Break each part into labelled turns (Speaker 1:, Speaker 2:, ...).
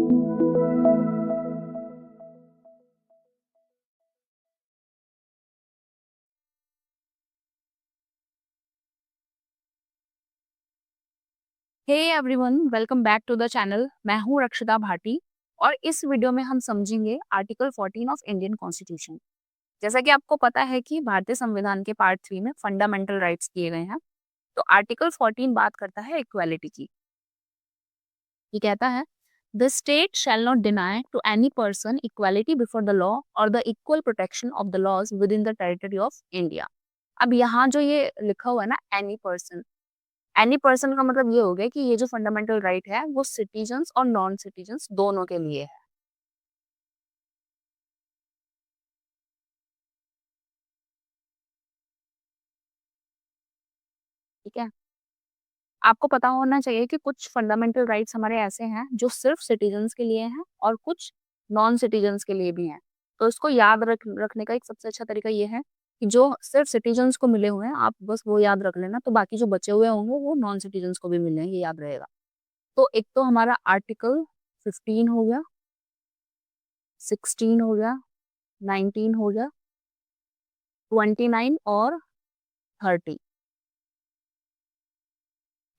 Speaker 1: Hey everyone, welcome back to the channel. मैं हूं रक्षिता भाटी और इस वीडियो में हम समझेंगे आर्टिकल 14 ऑफ इंडियन कॉन्स्टिट्यूशन। जैसा कि आपको पता है कि भारतीय संविधान के पार्ट 3 में फंडामेंटल राइट्स दिए गए हैं, तो आर्टिकल 14 बात करता है इक्वालिटी की। ये कहता है the state shall not deny to any person equality before the law और the equal protection of the laws within the territory of India. अब यहाँ जो ये लिखा हुआ है ना, एनी पर्सन का मतलब ये हो गया कि ये जो फंडामेंटल राइट है वो सिटीजन्स और नॉन सिटीजन्स दोनों के लिए है। ठीक है, आपको पता होना चाहिए कि कुछ फंडामेंटल राइट्स हमारे ऐसे हैं जो सिर्फ सिटीजन्स के लिए हैं और कुछ नॉन सिटीजन्स के लिए भी हैं। तो इसको याद रखने का एक सबसे अच्छा तरीका ये है कि जो सिर्फ सिटीजन्स को मिले हुए हैं आप बस वो याद रख लेना, तो बाकी जो बचे हुए होंगे वो नॉन सिटीजन्स को भी मिले हैं, ये याद रहेगा। तो एक तो हमारा आर्टिकल 15 हो गया, 16 हो गया, 19 हो गया, 29 और 30।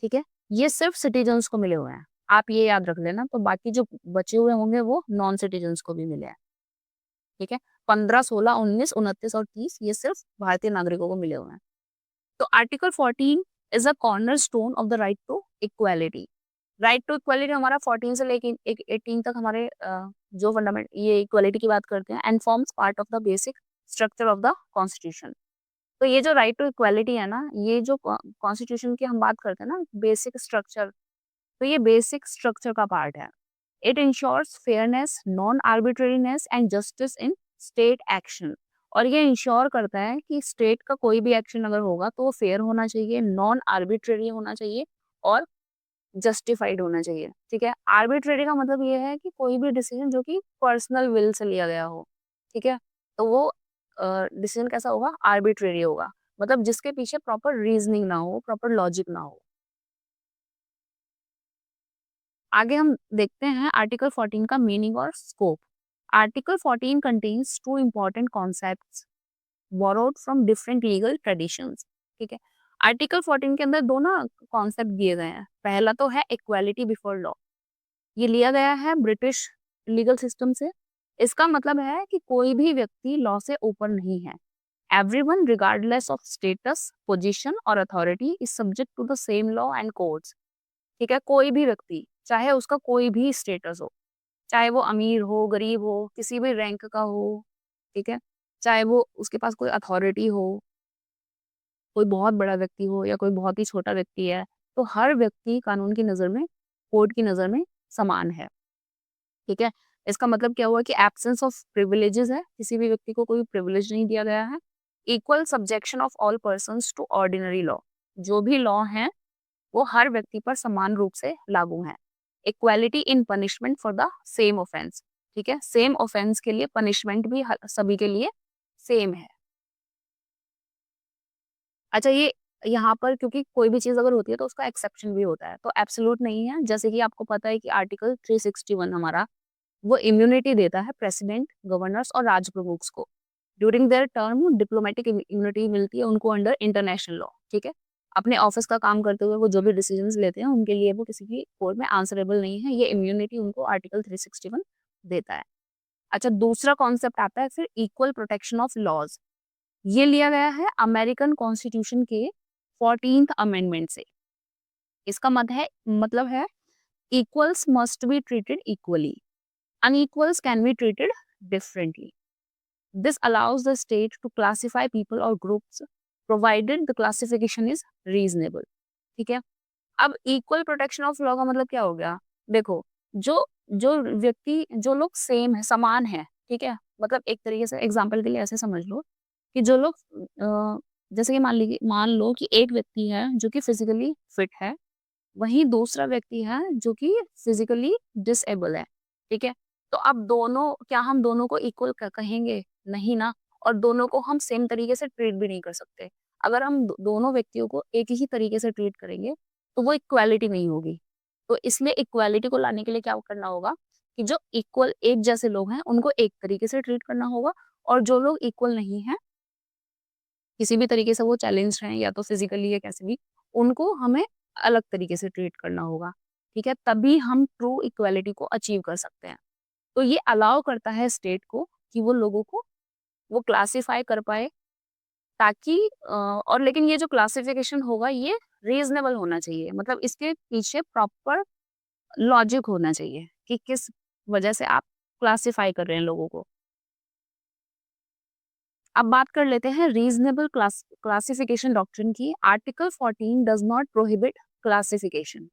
Speaker 1: ठीक है, ये सिर्फ सिटीजन्स को मिले हुए हैं, आप ये याद रख लेना। तो बाकी जो बचे हुए होंगे वो नॉन सिटीजन्स को भी मिले हैं। ठीक है, 15, 16, 19, 29 और 30 ये सिर्फ भारतीय नागरिकों को मिले हुए हैं। तो article 14 is a cornerstone of the right to equality. Right to equality हमारा 14 से लेके 18 तक हमारे जो फंडामेंट ये इक्वालिटी की बात करते हैं and forms part of the basic structure of the constitution. तो ये जो राइट टू इक्वालिटी है ना, ये जो कॉन्स्टिट्यूशन की हम बात करते हैं ना, बेसिक स्ट्रक्चर, तो ये बेसिक स्ट्रक्चर का पार्ट है। It ensures fairness, non arbitrariness and justice in state action. और ये इंश्योर करता है कि स्टेट का कोई भी एक्शन अगर होगा तो वो फेयर होना चाहिए, नॉन आर्बिट्रेरी होना चाहिए और जस्टिफाइड होना चाहिए। ठीक है, आर्बिट्रेरी का मतलब ये है कि कोई भी डिसीजन जो कि पर्सनल विल से लिया गया हो। ठीक है, तो वो डिसीजन कैसा होगा, आर्बिट्रेरी होगा, मतलब जिसके पीछे प्रॉपर रीजनिंग ना हो, प्रॉपर लॉजिक ना हो। आगे हम देखते हैं आर्टिकल 14 का मीनिंग और scope. Article 14 contains two important concepts borrowed from different legal traditions. ठीक है, आर्टिकल 14 के अंदर दो ना कॉन्सेप्ट दिए गए हैं। पहला तो है इक्वालिटी बिफोर लॉ, ये लिया गया है ब्रिटिश लीगल सिस्टम से। इसका मतलब है कि कोई भी व्यक्ति लॉ से ऊपर नहीं है। Everyone regardless of status, position और authority is subject to the same law and codes. ठीक है, कोई भी व्यक्ति, चाहे उसका कोई भी स्टेटस हो, चाहे वो अमीर हो, गरीब हो, किसी भी रैंक का हो, ठीक है, चाहे वो उसके पास कोई अथॉरिटी हो, कोई बहुत बड़ा व्यक्ति हो या कोई बहुत ही छोटा व्यक्ति है, तो हर व्यक्ति कानून की नज़र में, कोर्ट की नज़र में समान है। ठीक है, इसका मतलब क्या हुआ कि एब्सेंस ऑफ प्रिविलेजेस है, किसी भी व्यक्ति को कोई प्रिविलेज नहीं दिया गया है। Equal subjection of all persons to ordinary law, जो भी लॉ है वो हर व्यक्ति पर समान रूप से लागू है। Equality in punishment for the same offence. ठीक है, सेम ऑफेंस के लिए पनिशमेंट भी सभी के लिए सेम है। अच्छा, ये यहाँ पर क्योंकि कोई भी चीज अगर होती है तो उसका एक्सेप्शन भी होता है, तो एब्सोल्यूट नहीं है। जैसे कि आपको पता है कि आर्टिकल 361 हमारा वो इम्यूनिटी देता है प्रेसिडेंट, गवर्नर्स और राज प्रमुख को। During their term diplomatic immunity मिलती है उनको अंडर इंटरनेशनल लॉ। ठीक है, अपने ऑफिस का काम करते हुए वो जो भी डिसीजंस लेते हैं उनके लिए वो किसी की कोर्ट में आंसरेबल नहीं है, ये इम्यूनिटी उनको आर्टिकल 361 देता है। अच्छा, दूसरा कॉन्सेप्ट आता है फिर इक्वल प्रोटेक्शन ऑफ लॉज। ये लिया गया है अमेरिकन कॉन्स्टिट्यूशन के 14th अमेंडमेंट से। इसका मतलब है equals must be treated equally, unequals can be treated differently. This allows the state to classify people or groups provided the classification is reasonable. ठीक है, अब इक्वल प्रोटेक्शन ऑफ लॉ का मतलब क्या हो गया? देखो, जो जो व्यक्ति, जो लोग सेम है, समान है, ठीक है, मतलब एक तरीके से एग्जांपल के लिए ऐसे समझ लो कि जो लोग जैसे कि मान लो कि एक व्यक्ति है जो कि फिजिकली फिट है, वहीं दूसरा व्यक्ति है जो कि फिजिकली डिसेबल है। ठीक है, तो अब दोनों, क्या हम दोनों को इक्वल कहेंगे? नहीं ना। और दोनों को हम सेम तरीके से ट्रीट भी नहीं कर सकते। अगर हम दोनों व्यक्तियों को एक ही तरीके से ट्रीट करेंगे तो वो इक्वालिटी नहीं होगी। तो इसलिए इक्वालिटी को लाने के लिए क्या करना होगा कि जो इक्वल एक जैसे लोग हैं उनको एक तरीके से ट्रीट करना होगा, और जो लोग इक्वल नहीं हैं, किसी भी तरीके से वो चैलेंज्ड हैं या तो फिजिकली या कैसे भी, उनको हमें अलग तरीके से ट्रीट करना होगा, ठीक है? तभी हम ट्रू इक्वालिटी को अचीव कर सकते हैं। तो ये अलाउ करता है स्टेट को कि वो लोगों को वो क्लासिफाई कर पाए, ताकि और लेकिन ये जो क्लासिफिकेशन होगा ये रीज़नेबल होना चाहिए। मतलब इसके पीछे प्रॉपर लॉजिक होना चाहिए कि किस वजह से आप क्लासिफाई कर रहे हैं लोगों को। अब बात कर लेते हैं रीज़नेबल क्लासिफिकेशन डॉक्ट्रिन की। Article 14 does not prohibit classification,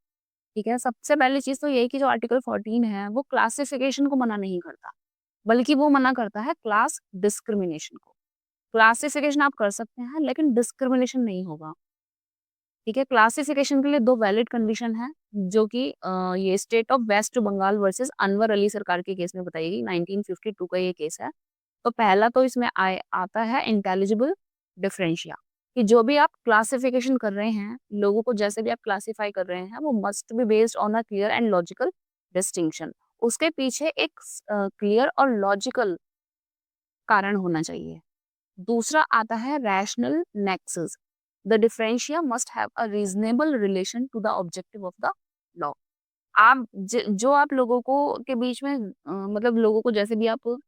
Speaker 1: ठीक है? सबसे पहली चीज़ तो ये है कि जो आर्टिकल 14 है वो क्लासिफिकेशन को मना नहीं करता, बल्कि वो मना करता है क्लास डिस्क्रिमिनेशन को। क्लासिफिकेशन आप कर सकते हैं लेकिन डिस्क्रिमिनेशन नहीं होगा, ठीक है? क्लासिफिकेशन के लिए 2 वैलिड कंडीशन हैं, जो कि ये state of West Bengal versus Anwar Ali Sarkar के केस में बताई गई, 1952 का ये केस है। तो पहला तो इसमें आता है इंटेलिजिबल डिफरेंशिया, कि जो भी आप क्लासिफिकेशन कर रहे हैं, लोगों को जैसे भी आप क्लासिफाई कर रहे हैं, वो must be based on a clear and logical distinction. उसके पीछे एक क्लियर और लॉजिकल कारण होना चाहिए। दूसरा आता है rational nexus. The differentia must have a reasonable relation to the objective of the law. आप जो आप लोगों को के बीच में मतलब लोगों को जैसे भी आप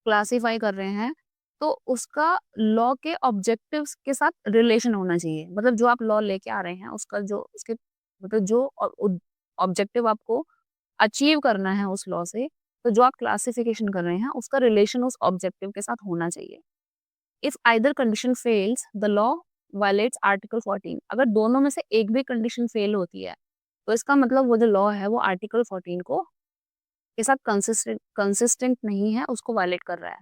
Speaker 1: क्लासिफाई कर रहे हैं, तो उसका लॉ के ऑब्जेक्टिव्स के साथ रिलेशन होना चाहिए। मतलब जो आप लॉ लेके आ रहे हैं, उसका जो उसके मतलब जो ऑब्जेक्टिव आपको अचीव करना है उस लॉ से, तो जो आप क्लासिफिकेशन कर रहे हैं, उसका रिलेशन उस ऑब्जेक्टिव के साथ होना चाहिए। If either condition fails, the law violets article 14। अगर दोनों में से एक भी कंडीशन फेल होती है, तो इसका मतलब वो जो लॉ है, वो आर्टिकल 14 को के साथ कंसिस्टेंट नहीं है, उसको वायलेट कर रहा है।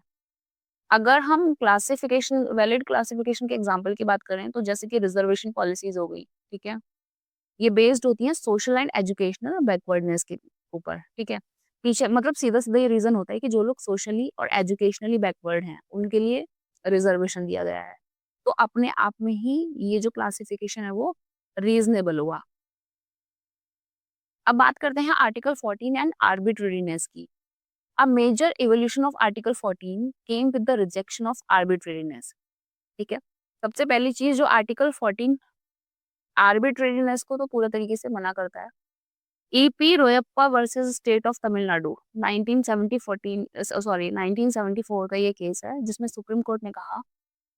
Speaker 1: अगर हम क्लासिफिकेशन वैलिड क्लासिफिकेशन के एग्जांपल की बात करें, तो जैसे कि रिजर्वेशन पॉलिसीज़ हो गई, ठीक है? ये बेस्ड होती हैं सोशल एंड एजुकेशनल बैकवर्डनेस के ऊपर, ठीक है? पीछे मतलब सीधा-सीधा ये रीज़न होता है कि जो लोग सोशली और एजुकेशनली बैकवर्ड हैं, उनके लिए रिजर्वेशन दिया गया है। तो अपने आप में ही ये जो क्लासिफिकेशन है वो रीज़नेबल हुआ। अब बात करते हैं आर्टिकल 14 एंड आर्बिट्रेरीनेस की। A major evolution of article 14 came with the rejection of arbitrariness, ठीक है? सबसे पहली चीज़ जो आर्टिकल 14 आर्बिट्रेरीनेस को तो पूरा तरीके से मना करता है। EP Royappa versus state of Tamil Nadu 1974 का ये केस है, जिसमें सुप्रीम कोर्ट ने कहा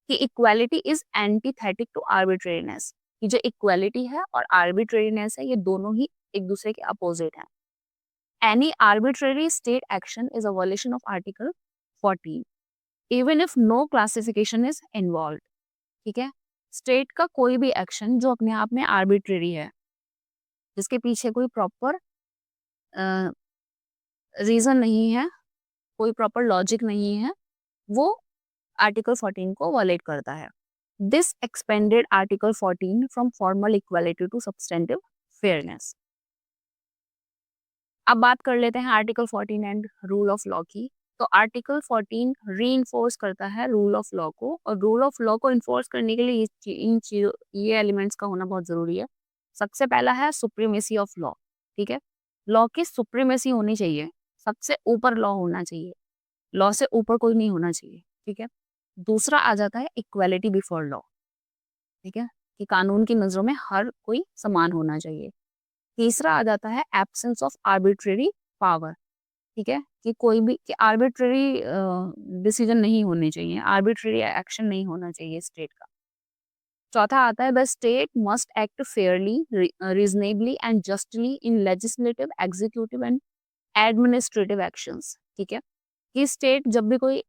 Speaker 1: कि इक्वालिटी इज एंटीथेटिक टू आर्बिट्रेरीनेस, कि जो इक्वालिटी है और आर्बिट्रेरीनेस है, ये दोनों ही एक दूसरे के अपोजिट हैं। Any arbitrary state action is a violation of article 14 even if no classification is involve, ठीक है? स्टेट का कोई भी एक्शन जो अपने आप में आर्बिट्रेरी है, जिसके पीछे कोई प्रॉपर रीजन नहीं है, कोई प्रॉपर लॉजिक नहीं है, वो आर्टिकल 14 को वायलेट करता है। This expanded article 14 from formal equality to substantive fairness. अब बात कर लेते हैं article 14 and rule of law की। तो आर्टिकल 14 रीइंफोर्स करता है रूल ऑफ लॉ को, और रूल ऑफ लॉ को इन्फोर्स करने के लिए ये एलिमेंट्स का होना बहुत जरूरी है। सबसे पहला है सुप्रीमेसी ऑफ लॉ, ठीक है? लॉ की सुप्रीमेसी होनी चाहिए, सबसे ऊपर लॉ होना चाहिए, लॉ से ऊपर कोई नहीं होना चाहिए, ठीक है? दूसरा आ जाता है इक्वालिटी बिफोर लॉ, ठीक है? कि कानून की नजरों में हर कोई समान होना चाहिए। तीसरा आ जाता है एब्सेंस ऑफ आर्बिट्रेरी पावर, ठीक है? कि कोई भी कि आर्बिट्रेरी डिसीजन नहीं होने चाहिए, आर्बिट्रेरी एक्शन नहीं होना चाहिए स्टेट का। चौथा आता है the state must act Fairlie, reasonably and justly in legislative, executive and administrative actions, ठीक है? कि स्टेट जब भी कोई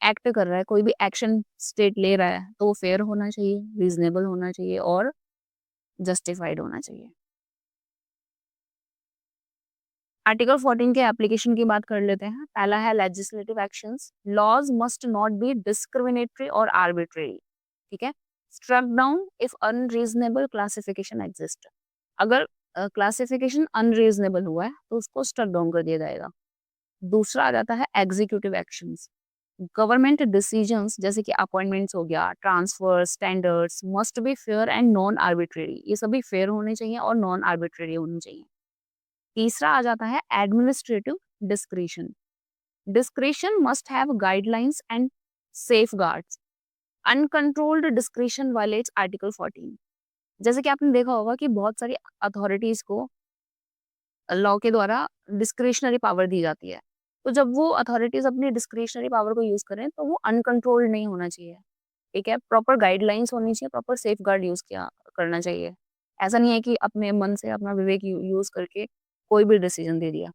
Speaker 1: एक्ट कर रहा है, कोई भी एक्शन स्टेट ले रहा है, तो वो फेयर होना चाहिए, रीजनेबल होना चाहिए और जस्टिफाइड होना चाहिए। आर्टिकल 14 के एप्लीकेशन की बात कर लेते हैं। पहला है legislative actions. Laws must not be discriminatory और आर्बिट्रेरी, ठीक है? Struck down if unreasonable classification exist. अगर क्लासिफिकेशन अनरीजनेबल हुआ है, तो उसको स्ट्रक डाउन कर दिया जाएगा। दूसरा आ जाता है एग्जीक्यूटिव एक्शंस। गवर्नमेंट डिसीजंस जैसे कि अपॉइंटमेंट्स हो गया, transfer, standards must be fair and non arbitrary. ये सभी फेयर होने चाहिए और नॉन आर्बिट्रेरी होने चाहिए। तीसरा आ जाता है administrative discretion. Discretion must have guidelines and safeguards. Uncontrolled discretion violets article 14। जैसे कि आपने देखा होगा कि बहुत सारी अथॉरिटीज को लॉ के द्वारा डिस्क्रिशनरी पावर दी जाती है। तो जब वो अथॉरिटीज अपनी डिस्क्रिशनरी पावर को यूज करें तो वो अनकंट्रोल्ड नहीं होना चाहिए। ठीक है, प्रॉपर गाइडलाइंस होनी चाहिए, प्रॉपर सेफगार्ड यूज किया करना चाहिए। ऐसा नहीं है कि अपने मन से अपना विवेक यूज करके कोई भी डिसीजन दे दिया।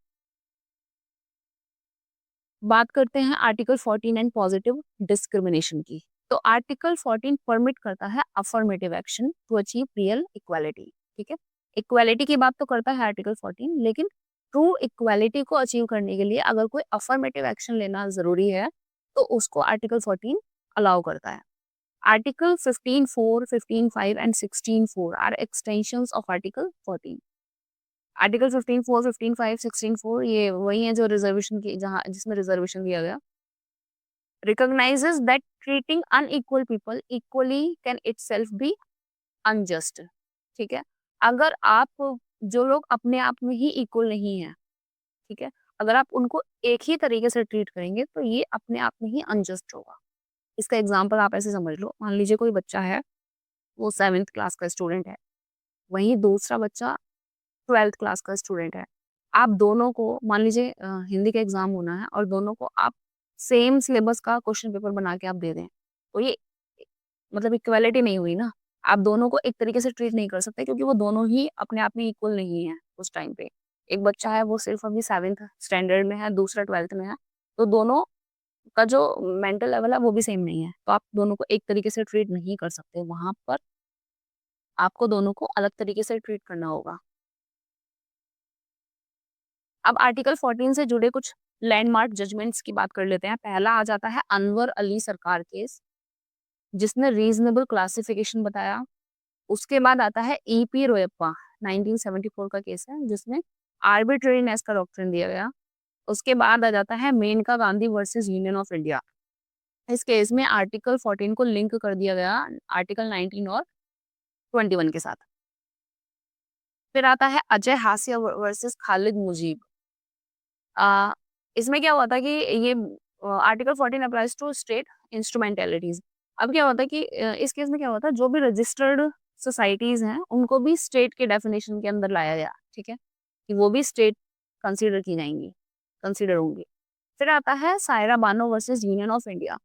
Speaker 1: बात करते हैं आर्टिकल 14 एंड पॉजिटिव डिस्क्रिमिनेशन की। तो आर्टिकल 14 परमिट करता है affirmative action to achieve real equality. ठीक है, इक्वालिटी की बात तो करता है आर्टिकल 14, लेकिन ट्रू इक्वालिटी को अचीव करने के लिए अगर कोई अफर्मेटिव एक्शन लेना जरूरी है तो उसको आर्टिकल 14 अलाउ करता है। Article 15(4), 15(5) and 16(4 are extensions of article 14। Article 15(4), 15(5), 16(4 ये वही है जो रिजर्वेशन की, जहाँ जिसमें रिजर्वेशन दिया गया। Recognises that treating unequal people equally can itself be unjust. ठीक है, अगर आप, जो लोग अपने आप में ही इक्वल नहीं है, ठीक है, अगर आप उनको एक ही तरीके से ट्रीट करेंगे तो ये अपने आप में ही अनजस्ट होगा। इसका एग्जाम्पल आप ऐसे समझ लो, मान लीजिए कोई बच्चा है, वो 7th क्लास का स्टूडेंट है, वहीं दूसरा बच्चा 12th क्लास का स्टूडेंट है। आप दोनों को मान लीजिए हिंदी का एग्जाम होना है और दोनों को आप सेम सिलेबस का क्वेश्चन पेपर बना के आप दे दें, तो ये मतलब इक्वालिटी नहीं हुई ना। आप दोनों को एक तरीके से ट्रीट नहीं कर सकते क्योंकि वो दोनों ही अपने आप में इक्वल नहीं है उस टाइम पे। एक बच्चा है वो सिर्फ अभी 7th स्टैंडर्ड में है, दूसरा 12th में है, तो दोनों का जो मेंटल लेवल है वो भी सेम नहीं है, तो आप दोनों को एक तरीके से ट्रीट नहीं कर सकते। वहां पर आपको दोनों को अलग तरीके से ट्रीट करना होगा। अब आर्टिकल 14 से जुड़े कुछ लैंडमार्क जजमेंट्स की बात कर लेते हैं। पहला आ जाता है अनवर अली सरकार केस, जिसने रीजनेबल क्लासिफिकेशन बताया। उसके बाद आता है ईपी रोयप्पा, 1974 का केस है, जिसमें आर्बिट्रेरीनेस का डॉक्ट्रिन दिया गया। उसके बाद आ जाता है Maneka Gandhi versus Union of India. इस केस में आर्टिकल 14 को लिंक कर दिया गया आर्टिकल 19 और 21 के साथ। फिर आता है अजय हासिया वर्सेस खालिद मुजीब। आ, इसमें क्या हुआ था कि ये article 14 applies to state instrumentalities. अब क्या होता है कि इस केस में क्या होता है, जो भी रजिस्टर्ड सोसाइटीज हैं उनको भी स्टेट के डेफिनेशन के अंदर लाया गया। ठीक है, कि वो भी स्टेट कंसीडर की जाएंगी, कंसीडर होंगी। फिर आता है Saira Bano versus Union of India.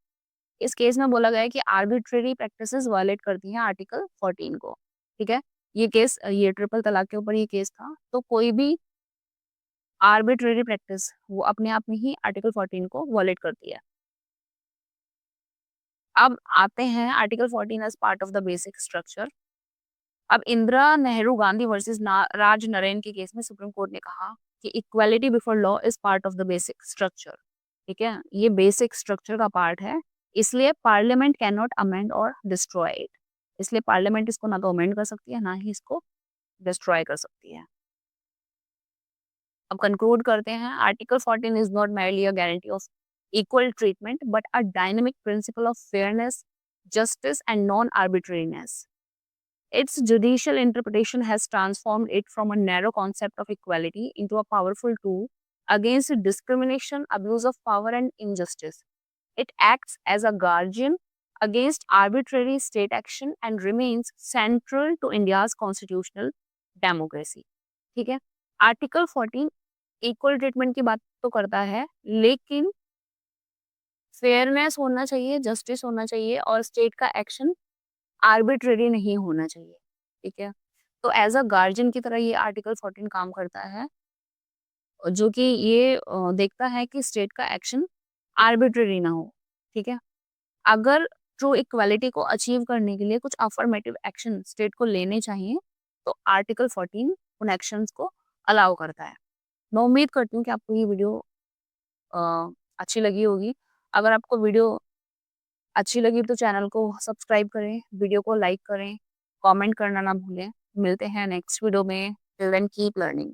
Speaker 1: इस केस में बोला गया है कि आर्बिट्रेरी प्रैक्टिसेस वायलेट करती हैं आर्टिकल 14 को। ठीक है, ये केस, ये ट्रिपल तलाक के ऊपर ये केस था, तो कोई भी आर्बिट्रेरी प्रैक्टिस वो अपने आप में ही आर्टिकल 14 को वॉलेट करती है। अब आते हैं article 14 as part of the basic structure. अब इंदिरा नेहरू गांधी वर्सेस राज नरेन के केस में सुप्रीम कोर्ट ने कहा कि equality before law is part of the basic structure. ठीक है, ये बेसिक स्ट्रक्चर का पार्ट है, इसलिए पार्लियामेंट कैन नॉट अमेंड और डिस्ट्रॉय इट। इसलिए पार्लियामेंट इसको ना तो अमेंड कर सकती है, ना ही इसको डिस्ट्रॉय कर सकती है। अब कंक्लूड करते हैं, article 14 is not merely a guarantee of equal treatment but a dynamic principle of fairness, justice and non-arbitrariness. Its judicial interpretation has transformed it from a narrow concept of equality into a powerful tool against discrimination, abuse of power and injustice. It acts as a guardian against arbitrary state action and remains central to India's constitutional democracy. ठीक है, article 14 equal treatment की बात तो करता है, लेकिन fairness होना चाहिए, जस्टिस होना चाहिए और स्टेट का एक्शन आर्बिट्रेरी नहीं होना चाहिए। ठीक है, तो एज अ गार्जियन की तरह ये आर्टिकल 14 काम करता है, जो कि ये देखता है कि स्टेट का एक्शन आर्बिट्रेरी ना हो। ठीक है, अगर ट्रू इक्वालिटी को अचीव करने के लिए कुछ अफर्मेटिव एक्शन स्टेट को लेने चाहिए तो आर्टिकल 14 उन एक्शंस को अलाउ करता है। मैं उम्मीद करती हूँ कि आपको ये वीडियो अ, अच्छी लगी होगी। अगर आपको वीडियो अच्छी लगी तो चैनल को सब्सक्राइब करें, वीडियो को लाइक करें, कमेंट करना ना भूलें। मिलते हैं नेक्स्ट वीडियो में। Till then keep learning.